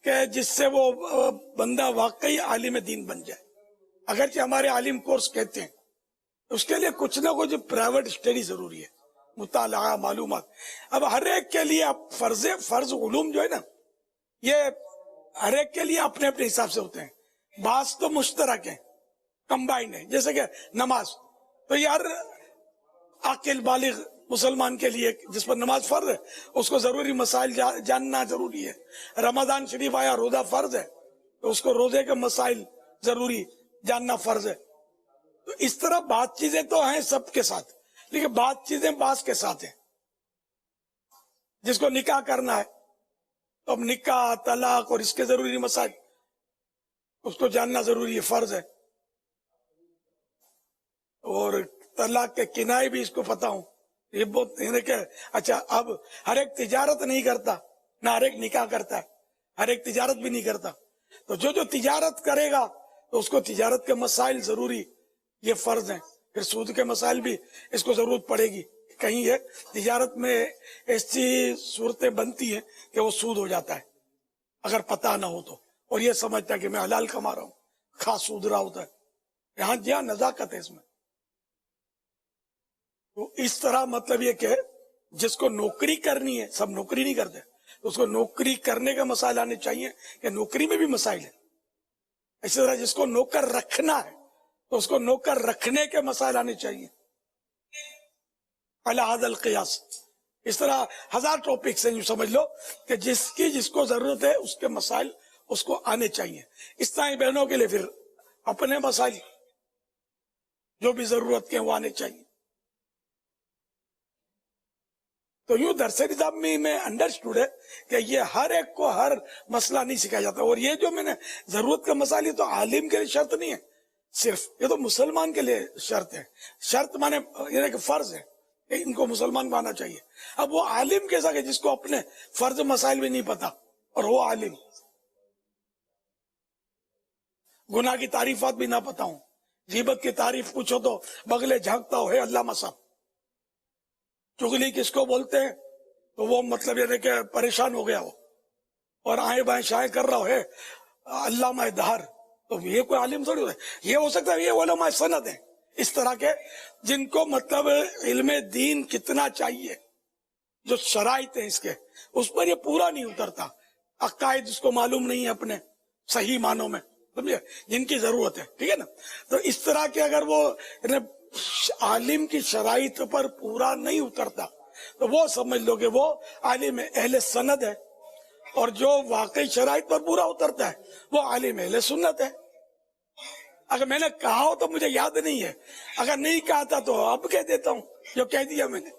کہ جس سے وہ بندہ واقعی عالم دین بن جائے. اگرچہ ہمارے عالم کورس کہتے ہیں اس کے لیے کچھ نہ کچھ پرائیویٹ اسٹڈی ضروری ہے، مطالعہ، معلومات. اب ہر ایک کے لیے فرض علوم جو ہے نا، یہ ہر ایک کے لیے اپنے اپنے حساب سے ہوتے ہیں. بعض تو مشترک ہیں، کمبائنڈ ہیں، جیسے کہ نماز. تو یار عاقل بالغ مسلمان کے لیے جس پر نماز فرض ہے اس کو ضروری مسائل جاننا ضروری ہے. رمضان شریف آیا، روزہ فرض ہے تو اس کو روزے کے مسائل ضروری جاننا فرض ہے. تو اس طرح بات چیزیں تو ہیں سب کے ساتھ، لیکن بات چیزیں بعض کے ساتھ ہیں. جس کو نکاح کرنا ہے تو اب نکاح، طلاق اور اس کے ضروری مسائل اس کو جاننا ضروری ہے، فرض ہے. اور طلاق کے کنائے بھی اس کو پتا ہوں. یہ بہت کہ اچھا اب ہر ایک تجارت نہیں کرتا، نہ ہر ایک نکاح کرتا ہے، ہر ایک تجارت بھی نہیں کرتا. تو جو تجارت کرے گا تو اس کو تجارت کے مسائل ضروری، یہ فرض ہیں. پھر سود کے مسائل بھی اس کو ضرورت پڑے گی. کہیں یہ تجارت میں ایسی صورتیں بنتی ہیں کہ وہ سود ہو جاتا ہے اگر پتہ نہ ہو تو، اور یہ سمجھتا ہے کہ میں حلال کما رہا ہوں، خاص سود رہا ہوتا ہے. یہاں جہاں نزاکت ہے اس میں. تو اس طرح مطلب یہ کہ جس کو نوکری کرنی ہے، سب نوکری نہیں کرتے، اس کو نوکری کرنے کے مسائل آنے چاہیے کہ نوکری میں بھی مسائل ہیں. اسی طرح جس کو نوکر رکھنا ہے تو اس کو نوکر رکھنے کے مسائل آنے چاہیے. علی ھذا القیاس. اس طرح ہزار ٹاپکس ہیں، یوں سمجھ لو کہ جس کو ضرورت ہے اس کے مسائل اس کو آنے چاہیے. اس طرح بہنوں کے لیے پھر اپنے مسائل جو بھی ضرورت کے وہ آنے چاہیے. تو یوں درس نظام میں انڈرسٹوڈ ہے کہ یہ ہر ایک کو ہر مسئلہ نہیں سکھایا جاتا. اور یہ جو میں نے ضرورت کا مسائل، یہ تو عالم کے لیے شرط نہیں ہے صرف، یہ تو مسلمان کے لیے شرط ہے. شرط مانے یہ کہ فرض ہے کہ ان کو مسلمان مانا چاہیے. اب وہ عالم کیسا کہ جس کو اپنے فرض مسائل بھی نہیں پتا اور وہ عالم، گناہ کی تعریفات بھی نہ پتا ہوں، غیبت کی تعریف پوچھو تو بغلے جھانکتا ہو ہے علامہ صاحب. چغلی کس کو بولتے ہیں تو وہ مطلب یہ کہ پریشان ہو گیا ہو اور آئیں بائیں شائیں کر رہا ہو ہے علامہ دہر. تو یہ کوئی عالم تھوڑی ہوتا ہے. یہ ہو سکتا ہے یہ علماء سند ہیں اس طرح کے جن کو مطلب علم دین کتنا چاہیے، جو شرائط ہیں اس کے، اس پر یہ پورا نہیں اترتا. عقائد اس کو معلوم نہیں ہے اپنے صحیح معنوں میں، سمجھے، جن کی ضرورت ہے. ٹھیک ہے نا. تو اس طرح کے اگر وہ عالم کی شرائط پر پورا نہیں اترتا تو وہ سمجھ لو کہ وہ عالم اہل سند ہے. اور جو واقعی شرائط پر پورا اترتا ہے وہ عالم اہل سنت ہے. اگر میں نے کہا ہو تو مجھے یاد نہیں ہے، اگر نہیں کہا تھا تو اب کہہ دیتا ہوں جو کہہ دیا میں نے.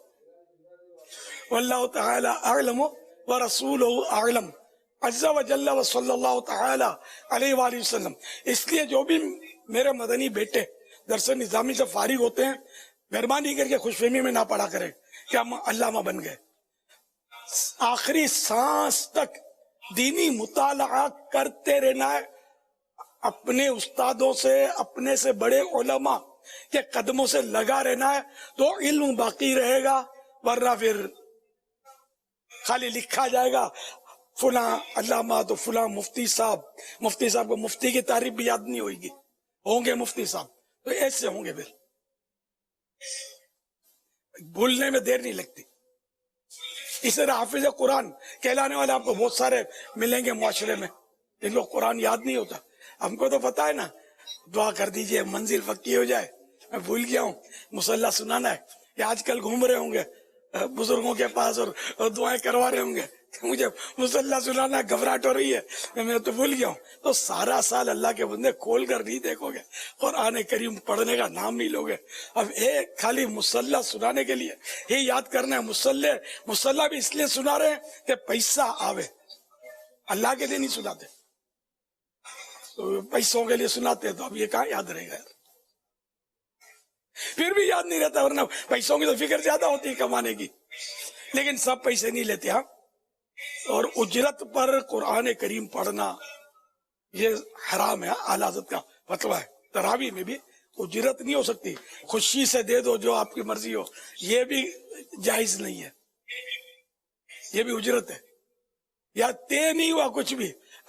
واللہ تعالی اعلم ورسولہ اعلم عز وجل وصلی اللہ تعالی علیہ وآلہ وسلم. اس لیے جو بھی میرے مدنی بیٹے درس نظامی سے فارغ ہوتے ہیں، مہربانی کر کے خوش فہمی میں نہ پڑھا کریں کہ ہم علامہ بن گئے. آخری سانس تک دینی مطالعہ کرتے رہنا ہے، اپنے استادوں سے، اپنے سے بڑے علماء کے قدموں سے لگا رہنا ہے تو علم باقی رہے گا. ورنہ پھر خالی لکھا جائے گا فلاں علامہ تو فلاں مفتی صاحب کو مفتی کی تعریف بھی یاد نہیں ہوئے گی. ہوں گے مفتی صاحب تو ایسے ہوں گے، پھر بھولنے میں دیر نہیں لگتی. اس طرح حافظ قرآن کہلانے والے آپ کو بہت سارے ملیں گے معاشرے میں، جن کو قرآن یاد نہیں ہوتا. ہم کو تو پتا ہے نا، دعا کر دیجئے منزل پکی ہو جائے. میں بھول گیا ہوں مصلی سنانا ہے. یہ آج کل گھوم رہے ہوں گے بزرگوں کے پاس اور دعائیں کروا رہے ہوں گے. مجھے مصلی سنانا گھبراہٹ ہو رہی ہے، میں تو بھول گیا ہوں. تو سارا سال اللہ کے بندے کھول کر نہیں دیکھو گے، قرآن کریم پڑھنے کا نام نہیں لوگے. اب ایک خالی مصلی سنانے کے لیے ہی یاد کرنا ہے. مصلی بھی اس لیے سنا رہے ہیں کہ پیسہ آوے، اللہ کے لیے نہیں سناتے. تو پیسوں کے لیے سناتے ہیں تو اب یہ کہاں یاد رہے گا. پھر بھی یاد نہیں رہتا، ورنہ پیسوں کی تو فکر زیادہ ہوتی ہے کمانے کی. لیکن سب پیسے نہیں لیتے. ہاں، اور اجرت پر قرآن کریم پڑھنا یہ حرام ہے. اعلی حضرت کا فتویٰ ہے. تراویح میں بھی اجرت نہیں ہو سکتی. خوشی سے دے دو جو آپ کی مرضی ہو، یہ بھی جائز نہیں ہے. یہ بھی اجرت ہے. یا طے نہیں ہوا کچھ بھی،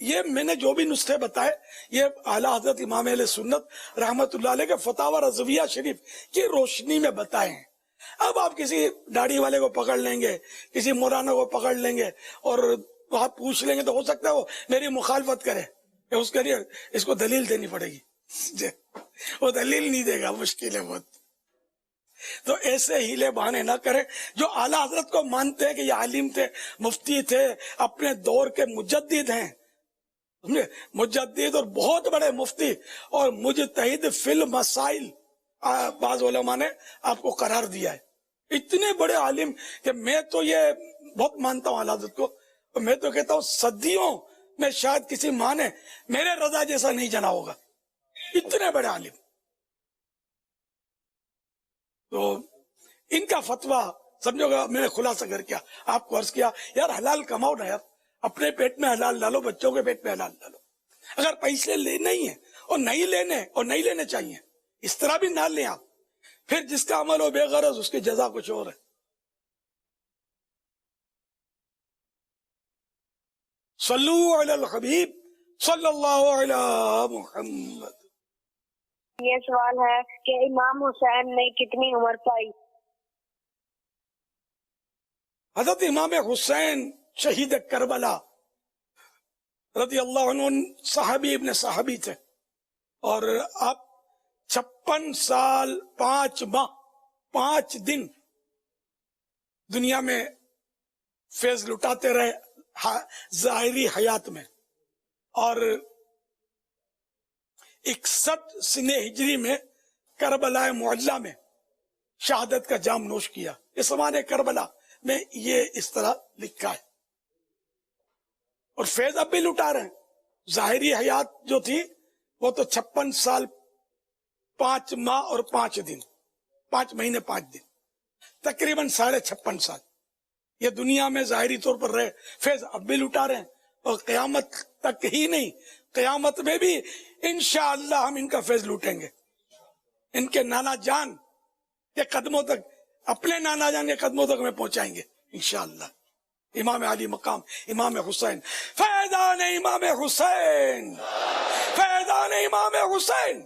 یہ میں نے جو بھی نسخے بتائے یہ اعلیٰ حضرت امام اہل سنت رحمت اللہ علیہ کے فتاوی رضویہ شریف کی روشنی میں بتائے ہیں. اب آپ کسی داڑھی والے کو پکڑ لیں گے, کسی مولانا کو پکڑ لیں گے اور وہاں پوچھ لیں گے تو ہو سکتا ہے وہ میری مخالفت کرے, اس کے لیے اس کو دلیل دینی پڑے گی. وہ دلیل نہیں دے گا, مشکل ہے بہت. تو ایسے ہیلے بہانے نہ کریں. جو اعلیٰ حضرت کو مانتے ہیں کہ یہ عالم تھے, مفتی تھے, اپنے دور کے مجدد ہیں, مجدد اور بہت بڑے مفتی اور مجتہد فی المسائل, بعض علماء نے آپ کو قرار دیا ہے. اتنے بڑے عالم کہ میں تو یہ بہت مانتا ہوں اعلیٰ حضرت کو, اور میں تو کہتا ہوں صدیوں میں شاید کسی ماں نے میرے رضا جیسا نہیں جنا ہوگا. اتنے بڑے عالم. تو ان کا فتویٰ سمجھو گا, میں نے خلاصہ کر کیا آپ کو عرض کیا, یار حلال کماؤ نا یار, اپنے پیٹ میں حلال ڈالو, بچوں کے پیٹ میں حلال ڈالو. اگر پیسے لینے ہی ہیں اور نہیں لینے اور نہیں لینے چاہیے, اس طرح بھی نہ لیں آپ, پھر جس کا عمل ہو بے غرض اس کی جزا کچھ اور ہے. صلو علی الحبیب صلی اللہ علی محمد. یہ سوال ہے کہ امام حسین نے کتنی عمر پائی؟ حضرت امام حسین شہید کربلا رضی اللہ عنہ صحابی ابن صحابی تھے, اور آپ 56 سال 5 ماہ 5 دن دنیا میں فیض لٹاتے رہے ظاہری حیات میں, اور 61 سنہ ہجری میں کربلا معلی میں شہادت کا جام نوش کیا. اس زمانے کربلا میں یہ اس طرح لکھا ہے, اور فیض اب بھی لٹا رہے ہیں. ظاہری حیات جو تھی وہ تو 56 سال 5 ماہ اور 5 دن, 5 مہینے 5 دن, تقریباً 56.5 سال یہ دنیا میں ظاہری طور پر رہے. فیض اب بھی لٹا رہے ہیں, اور قیامت تک ہی نہیں, قیامت میں بھی انشاءاللہ ہم ان کا فیض لوٹیں گے. ان کے نانا جان کے قدموں تک, اپنے نانا جان کے قدموں تک میں پہنچائیں گے انشاءاللہ. امام علی مقام امام حسین, فیضان امام حسین, فیضان امام حسین,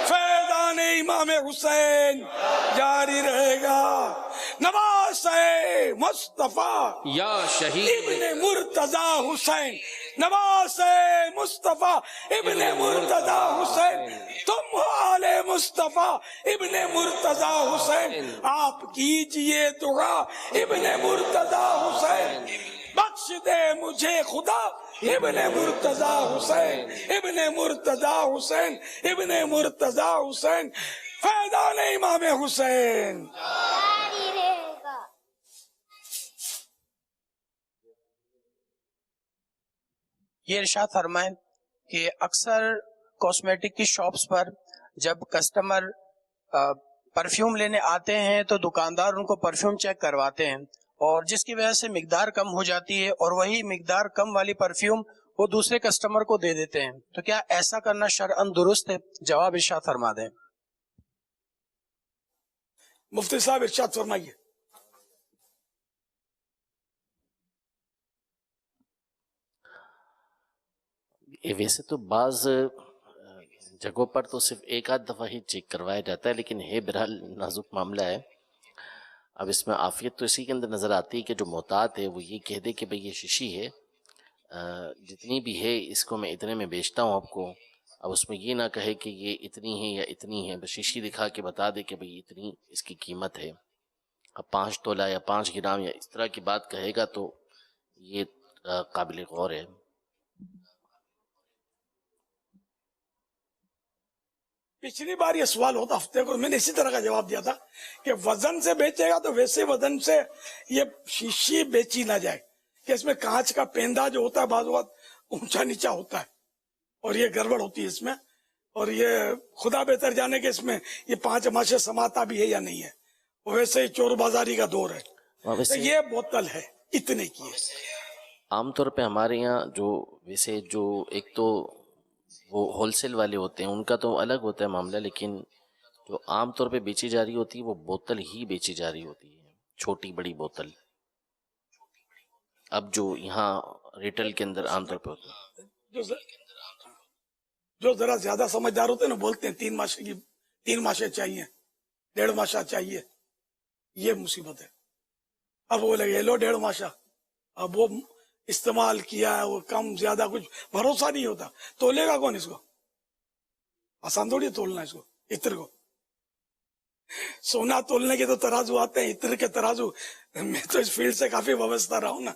فیضان امام حسین جاری رہے گا. نواز مصطفیٰ یا شہید ابن مرتضی حسین, نواز مصطفیٰ ابن مرتضی حسین, تم ہو آل مصطفیٰ ابن مرتضی حسین. آپ کیجئے دعا ابن مرتضی حسین, بخش دے مجھے خدا ابن مرتضی حسین, ابن مرتضی حسین, ابن مرتضی حسین, فیضان امام حسین. یہ ارشاد فرمائیں کہ اکثر کاسمیٹک کی شاپس پر جب کسٹمر پرفیوم لینے آتے ہیں تو دکاندار ان کو پرفیوم چیک کرواتے ہیں, اور جس کی وجہ سے مقدار کم ہو جاتی ہے, اور وہی مقدار کم والی پرفیوم وہ دوسرے کسٹمر کو دے دیتے ہیں. تو کیا ایسا کرنا شرعاً درست ہے؟ جواب ارشاد فرما دیں. مفتی صاحب ارشاد فرمائیے. ویسے تو بعض جگہوں پر تو صرف ایک آدھ دفعہ ہی چیک کروایا جاتا ہے, لیکن ہے بہرحال نازک معاملہ ہے. اب اس میں عافیت تو اسی کے اندر نظر آتی ہے کہ جو محتاط ہے وہ یہ کہہ دے کہ بھئی یہ شیشی ہے, جتنی بھی ہے اس کو میں اتنے میں بیچتا ہوں آپ کو. اب اس میں یہ نہ کہے کہ یہ اتنی ہے یا اتنی ہے, بس شیشی دکھا کے بتا دے کہ بھئی اتنی اس کی قیمت ہے. اب 5 تولہ یا 5 گرام یا اس طرح کی بات کہے گا تو یہ قابل غور ہے. پچھلی بار یہ سوال ہوتا ہفتے کو, میں نے اسی طرح کا جواب دیا تھا کہ وزن سے بیچے گا تو ویسے وزن سے یہ شیشی بیچی نہ جائے, کہ اس میں کانچ کا پیندا جو ہوتا ہے بعض اوقات اونچا نیچا ہوتا ہے, اور یہ گڑبڑ ہوتی ہے اس میں, اور یہ خدا بہتر جانے کہ اس میں یہ 5 ماشے سماتا بھی ہے یا نہیں ہے. ویسے ہی چور بازاری کا دور ہے. تو یہ بوتل ہے اتنے کی ہے. عام طور پہ ہمارے یہاں جو ویسے جو ایک تو وہ ہول سیل والے ہوتے ہیں ان کا تو الگ ہوتا ہے معاملہ, لیکن جو عام طور پہ بیچی جا رہی ہوتی ہے وہ بوتل ہی بیچی جا رہی ہوتی ہے, چھوٹی بڑی بوتل. اب جو یہاں ریٹیل کے اندر عام طور پہ ہوتا ہے. جو ذرا زیادہ سمجھدار ہوتے ہیں نا بولتے ہیں 3 ماشے چاہیے، 1.5 ماشا چاہیے. یہ مصیبت ہے. اب وہ لگے لو 1.5 ماشا، اب وہ استعمال کیا ہے، وہ کم زیادہ کچھ بھروسہ نہیں ہوتا. تولے گا کون اس کو؟ آسان تھوڑی تولنا اس کو. عطر کو سونا تولنے کے تو ترازو آتے ہیں، عطر کے ترازو، میں تو اس فیلڈ سے کافی وابستہ رہا ہوں نا،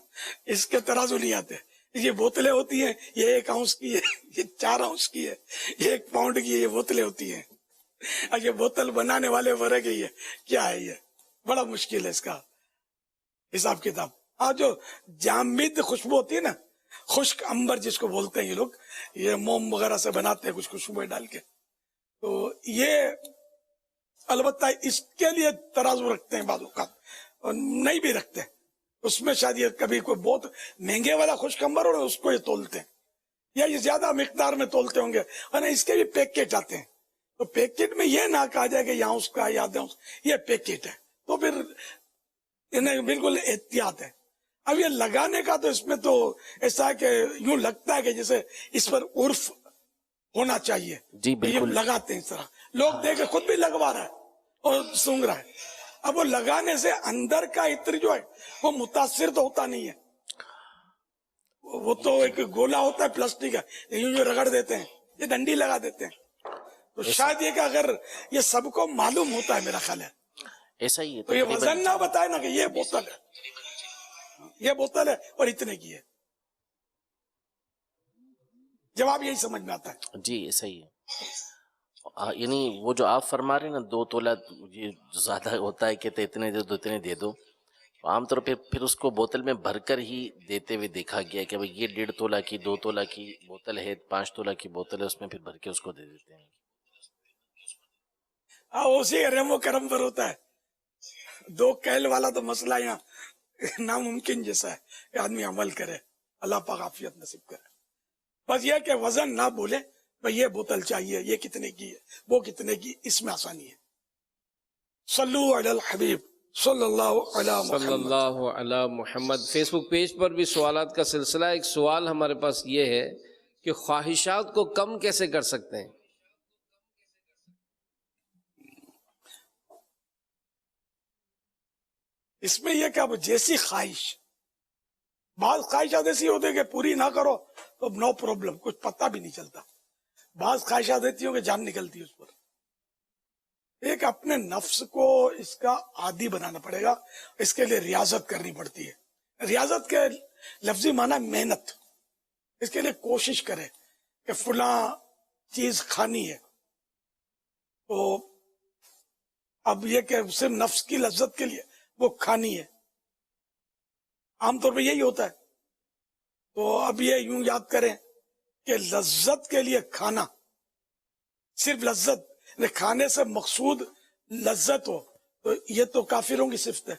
اس کے ترازو نہیں آتے. یہ بوتلیں ہوتی ہیں، یہ 1 اونس کی ہے، یہ 4 اونس کی ہے، یہ 1 پاؤنڈ کی ہے، یہ بوتلیں ہوتی ہیں. اور یہ بوتل بنانے والے فرق ہے. یہ کیا ہے؟ یہ بڑا مشکل ہے اس کا حساب کتاب. جو جامد خوشبو ہوتی ہے نا، خشک امبر جس کو بولتے ہیں یہ لوگ، یہ موم وغیرہ سے بناتے ہیں کچھ خوشبو ڈال کے، تو یہ البتہ اس کے لیے ترازو رکھتے ہیں بعض اوقات، اور نہیں بھی رکھتے. اس میں شاید یہ کبھی کوئی بہت مہنگے والا خشک امبر ہو اس کو یہ تولتے ہیں، یا یہ زیادہ مقدار میں تولتے ہوں گے. اور اس کے بھی پیکٹ آتے ہیں، تو پیکٹ میں یہ نہ کہا جائے کہ یہاں اس کا یاد ہے یہ پیکٹ ہے، تو پھر انہیں بالکل احتیاط ہے. اب یہ لگانے کا تو اس میں تو ایسا ہے کہ یوں لگتا ہے کہ جیسے اس پر عرف ہونا چاہیے. جی بالکل. یہ لگاتے ہیں اس طرح، لوگ دیکھے خود بھی لگوا رہا ہے اور سونگ رہا ہے. اب وہ لگانے سے اندر کا عطر جو ہے وہ متاثر تو ہوتا نہیں ہے، وہ تو ایک گولا ہوتا ہے پلاسٹک کا، یوں رگڑ دیتے ہیں، یہ ڈنڈی لگا دیتے ہیں. تو شاید یہ کہ اگر یہ سب کو معلوم ہوتا ہے میرا خیال ہے، ایسا ہی ہے تو یہ وزن نہ بتائے نا کہ یہ بوتل ہے، یہ بوتل ہے اور اتنے کی ہے، جواب یہی سمجھ میں آتا ہے. جی ایسا ہی ہے. یعنی وہ جو آپ فرما رہے ہیں نا 2 تولہ یہ زیادہ ہوتا ہے، کہتے اتنے دے دو اتنے دے دو. عام طور پہ پھر اس کو بوتل میں بھر کر ہی دیتے ہوئے دیکھا گیا کہ یہ 1.5 تولہ کی 2 تولہ کی بوتل ہے، 5 تولہ کی بوتل ہے، اس میں پھر بھر کے اس کو دے دیتے ہیں. اسی رحم و کرم پر ہوتا ہے. 2 کیل والا تو مسئلہ یہاں ناممکن جیسا ہے کہ آدمی عمل کرے. اللہ پاک عافیت نصیب کرے. بس یہ کہ وزن نہ بولے، بھئی یہ بوتل چاہیے، یہ کتنے کی ہے، وہ کتنے کی، اس میں آسانی ہے. صلو علی الحبیب صلی اللہ علی محمد. صلی اللہ علی محمد. فیس بک پیج پر بھی سوالات کا سلسلہ. ایک سوال ہمارے پاس یہ ہے کہ خواہشات کو کم کیسے کر سکتے ہیں؟ اس میں یہ کہ اب جیسی خواہش، بعض خواہشات ایسی ہوتی ہے کہ پوری نہ کرو تو نو پرابلم، کچھ پتہ بھی نہیں چلتا. بعض خواہشات ایسی ہوں کہ جان نکلتی ہے اس پر. ایک اپنے نفس کو اس کا عادی بنانا پڑے گا، اس کے لیے ریاضت کرنی پڑتی ہے. ریاضت کے لفظی معنی محنت. اس کے لیے کوشش کرے کہ فلاں چیز کھانی ہے، تو اب یہ کہ صرف نفس کی لذت کے لیے وہ کھانی ہے، عام طور پہ یہی ہوتا ہے. تو اب یہ یوں یاد کریں کہ لذت کے لیے کھانا، صرف لذت، کھانے سے مقصود لذت ہو، تو یہ تو کافروں کی صفت ہے،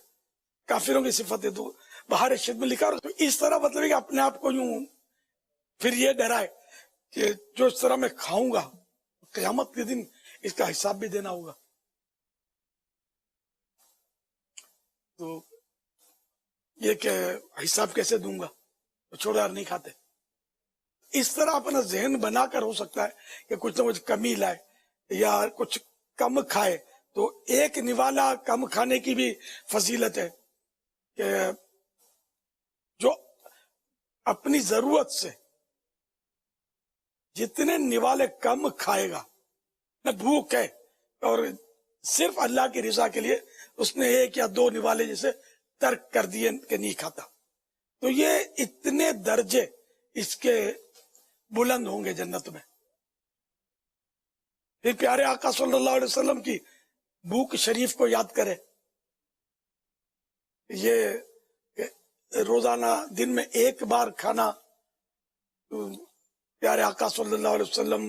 کافروں کی صفت ہے. تو بہار شد میں لکھا، تو اس طرح مطلب ہے کہ اپنے آپ کو یوں پھر یہ ڈرائے کہ جو اس طرح میں کھاؤں گا قیامت کے دن اس کا حساب بھی دینا ہوگا. تو یہ کہ حساب کیسے دوں گا، تو چھوڑ یار نہیں کھاتے. اس طرح اپنا ذہن بنا کر ہو سکتا ہے کہ کچھ نہ کچھ کمی لائے یا کچھ کم کھائے. تو ایک نوالا کم کھانے کی بھی فضیلت ہے کہ جو اپنی ضرورت سے جتنے نوالے کم کھائے گا، نہ بھوک ہے اور صرف اللہ کی رضا کے لیے اس نے 1 یا 2 نوالے جیسے ترک کر دیے کہ نہیں کھاتا، تو یہ اتنے درجے اس کے بلند ہوں گے جنت میں. پھر پیارے آقا صلی اللہ علیہ وسلم کی بھوک شریف کو یاد کرے. یہ روزانہ دن میں 1 بار کھانا پیارے آقا صلی اللہ علیہ وسلم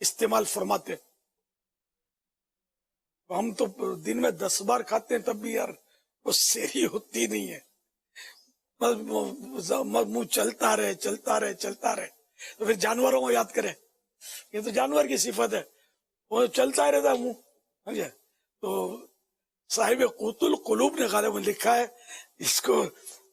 استعمال فرماتے. ہم تو دن میں 10 بار کھاتے ہیں، تب بھی یار وہ سیری ہوتی نہیں ہے، منہ چلتا رہے چلتا رہے چلتا رہے. تو پھر جانوروں کو یاد کرے، یہ تو جانور کی صفت ہے، وہ چلتا ہی رہتا ہے منہ. سمجھے؟ تو صاحب قوت القلوب نے غالباً لکھا ہے، اس کو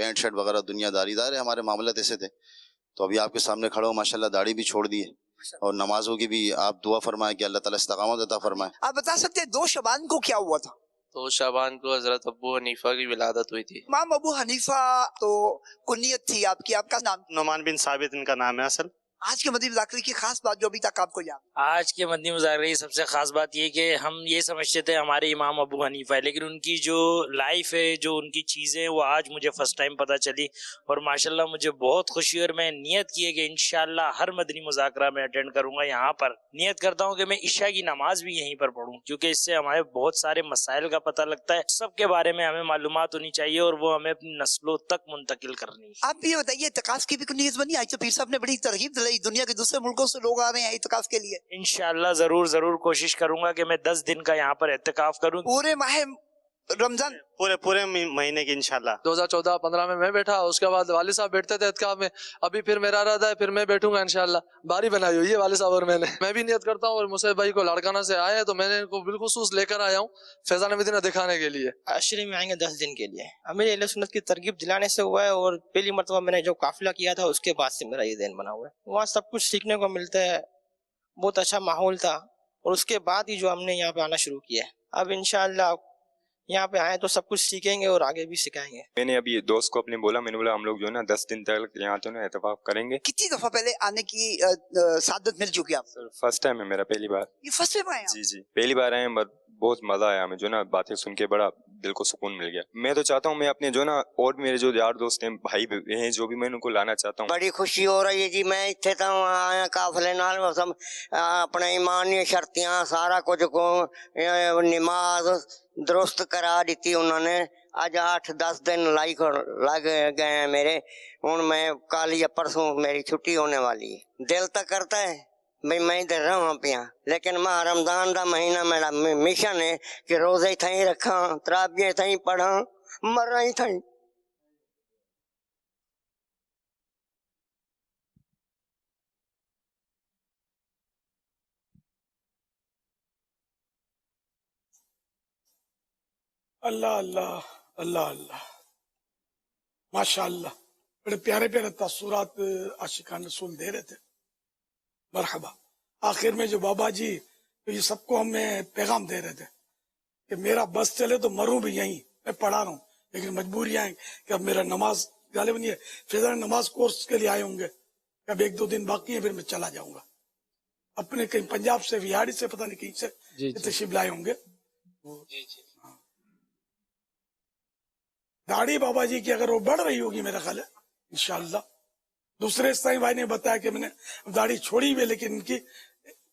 پینٹ شرٹ وغیرہ دنیا داری دار ہے، ہمارے معاملات ایسے تھے. تو ابھی آپ کے سامنے کھڑا ہو، ماشاءاللہ داڑھی بھی چھوڑ دی ہے، اور نمازوں کی بھی آپ دعا فرمائیں کہ اللہ تعالیٰ استقامت عطا فرمائے. آپ بتا سکتے ہیں 2 شعبان کو کیا ہوا تھا؟ تو شعبان کو حضرت ابو حنیفہ کی ولادت ہوئی تھی. امام ابو حنیفہ تو کنیت تھی آپ کی، آپ کا نام؟ نعمان بن ثابت ان کا نام ہے اصل. آج کے مدنی مذاکرے کی خاص بات جو ابھی تک آپ کو یاد؟ آج کے مدنی مذاکرے کی سب سے خاص بات یہ کہ ہم یہ سمجھتے تھے ہمارے امام ابو حنیفہ ہے، لیکن ان کی جو لائف ہے، جو ان کی چیزیں، وہ آج مجھے فرسٹ ٹائم پتہ چلی، اور ماشاءاللہ مجھے بہت خوشی ہوئی، اور میں نیت کی ہے کہ انشاءاللہ ہر مدنی مذاکرہ میں اٹینڈ کروں گا. یہاں پر نیت کرتا ہوں کہ میں عشاء کی نماز بھی یہیں پر پڑھوں، کیونکہ اس سے ہمارے بہت سارے مسائل کا پتہ لگتا ہے، سب کے بارے میں ہمیں معلومات ہونی چاہیے، اور وہ ہمیں اپنی نسلوں تک منتقل کرنی ہے. آپ یہ بتائیے اعتکاف کی بھی کنیت بنی؟ آج تو پیر صاحب نے بڑی ترغیب دلائی، دنیا کے دوسرے ملکوں سے لوگ آ رہے ہیں اعتکاف کے لیے. انشاءاللہ ضرور کوشش کروں گا کہ میں 10 دن کا یہاں پر اعتکاف کروں. پورے ماہ رمضان، پورے مہینے کی انشاءاللہ. 2014-15 میں بیٹھا، اس کے بعد والد صاحب بیٹھتے تھے اعتکاف میں، ابھی پھر میرا ارادہ ہے پھر میں بیٹھوں گا انشاءاللہ. باری بنائی ہوئی ہے والد صاحب اور میں بھی نیت کرتا ہوں، اور مصعب بھائی کو لاڑکانہ سے آئے ہیں تو میں نے ان کو بالخصوص لے کر آیا ہوں فیضان مدینہ دکھانے کے لیے. عشرے میں آئیں گے 10 دن کے لیے. امیر اہل سنت کی ترغیب دلانے سے ہوا ہے، اور پہلی مرتبہ میں نے جو قافلہ کیا تھا اس کے بعد سے میرا یہ ذہن بنا ہوا ہے. وہاں سب کچھ سیکھنے کو ملتا ہے، بہت اچھا ماحول تھا، اور اس کے بعد ہی جو ہم نے یہاں پہ آنا شروع کیا ہے. اب انشاءاللہ یہاں پہ آئے تو سب کچھ سیکھیں گے اور آگے بھی سکھائیں گے. میں نے ابھی دوست کو اپنے بولا، میں نے بولا ہم لوگ جو ہے نا 10 دن تک یہاں تو نا اعتکاف کریں گے. کتنی دفعہ پہلے آنے کی سعادت مل چکی آپ؟ فرسٹ ٹائم ہے میرا، پہلی بار. یہ فرسٹ ٹائم آئے؟ جی پہلی بار آئے ہیں، بہت مزہ آیا ہمیں، جو نا باتیں سن کے بڑا دل کو سکون مل گیا. میں تو چاہتا ہوں میں اپنے جو نا اور میرے جو یار دوست ہیں، بھائی ہیں، جو بھی میں ان کو لانا چاہتا ہوں. بڑی خوشی ہو رہی ہے جی، میں اتنے تو آیا قافلے نال، سب اپنا ایمانی شرطیاں سارا کچھ کو نماز درست کرا دیتی انہوں نے. اج 8-10 دن لگ گئے ہیں میرے. ہوں میں کل یا پرسوں میری چھٹی ہونے والی ہے. دل تو کرتا ہے بھئی میں ادھر رہاں پیا، لیکن ماہ رمضان دا مہینہ میرا مشن ہے کہ روزے تھیں رکھاں، تراویح تھیں پڑھاں، مرا ہی تھیں. اللہ اللہ اللہ اللہ، ماشاء اللہ، بڑے پیارے پیارے تاثرات عاشقان رسول دے رہے تھے. مرحبا. آخر میں جو بابا جی یہ سب کو ہمیں پیغام دے رہے تھے کہ میرا بس چلے تو مروں بھی یہیں، میں پڑھا رہا ہوں، لیکن مجبوریاں ہیں کہ اب میرا نماز غالباً یہ فیضان نماز کورس کے لیے آئے ہوں گے، اب 1-2 دن باقی ہے، پھر میں چلا جاؤں گا. اپنے کہیں پنجاب سے، وہاڑی سے، پتہ نہیں کہیں سے تشریف لائے ہوں گے. داڑھی بابا جی کی اگر وہ بڑھ رہی ہوگی میرا خیال ہے انشاءاللہ. دوسرے سائیں بھائی نے بتایا کہ میں نے داڑھی چھوڑی ہوئی لیکن ان کی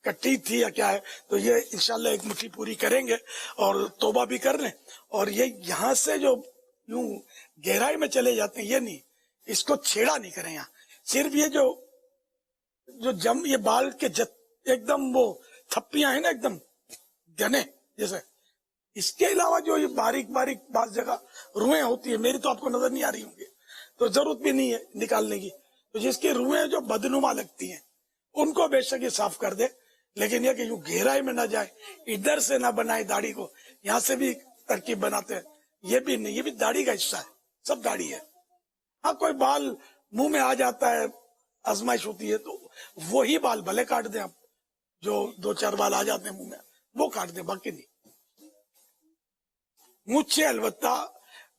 کٹی تھی یا کیا ہے، تو یہ انشاءاللہ ایک مٹھی پوری کریں گے اور توبہ بھی کر لیں. اور یہ یہاں سے جو یوں گہرائی میں چلے جاتے ہیں، یہ نہیں، اس کو چھیڑا نہیں کریں. یہاں صرف یہ جو جم یہ بال کے ایک دم وہ تھپیاں ہیں نا، ایک دم گنے جیسے، اس کے علاوہ جو یہ باریک باریک بعض جگہ روئیں ہوتی ہیں، میری تو آپ کو نظر نہیں آ رہی ہوں گی تو ضرورت بھی نہیں ہے نکالنے کی. تو جس کی روئیں جو بدنما لگتی ہیں ان کو بے شک یہ صاف کر دے، لیکن یہ کہ یوں گہرائی میں نہ جائے، ادھر سے نہ بنائے داڑھی کو، یہاں سے بھی ترکیب بناتے ہیں، یہ بھی نہیں، یہ بھی داڑھی کا حصہ ہے، سب داڑھی ہے. ہاں کوئی بال منہ میں آ جاتا ہے، آزمائش ہوتی ہے، تو وہی بال بھلے کاٹ دیں آپ، جو 2-4 بال آ جاتے ہیں منہ میں وہ کاٹ دیں، باقی نہیں. مجھ سے البتہ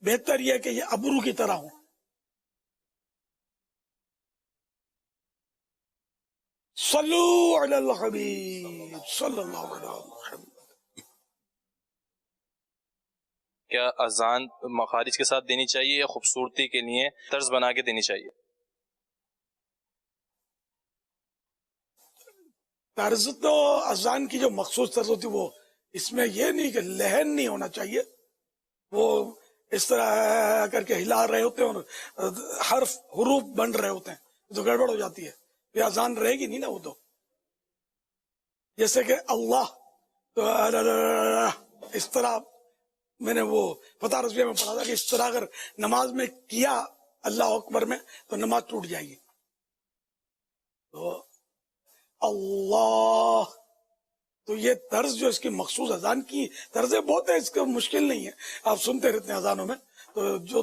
بہتر یہ کہ یہ ابرو کی طرح ہوں. صلو علی الحبیب صلی اللہ علیہ وسلم. کیا اذان مخارج کے ساتھ دینی چاہیے یا خوبصورتی کے لیے طرز بنا کے دینی چاہیے؟ طرز تو اذان کی جو مخصوص طرز ہوتی وہ اس میں یہ نہیں کہ لہن نہیں ہونا چاہیے، وہ اس طرح کر کے ہلا رہے ہوتے ہیں اور حروف بن رہے ہوتے ہیں تو گڑبڑ ہو جاتی ہے، یہ اذان رہے گی نہیں نا. وہ تو جیسے کہ اللہ تو اس طرح میں نے وہ فتح رضویہ میں پڑھا تھا کہ اس طرح اگر نماز میں کیا اللہ اکبر میں تو نماز ٹوٹ جائے گی. تو اللہ، تو یہ طرز جو اس کی مخصوص اذان کی طرزیں بہت ہے، اس کا مشکل نہیں ہے، آپ سنتے رہتے ہیں اذانوں میں، تو جو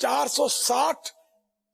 460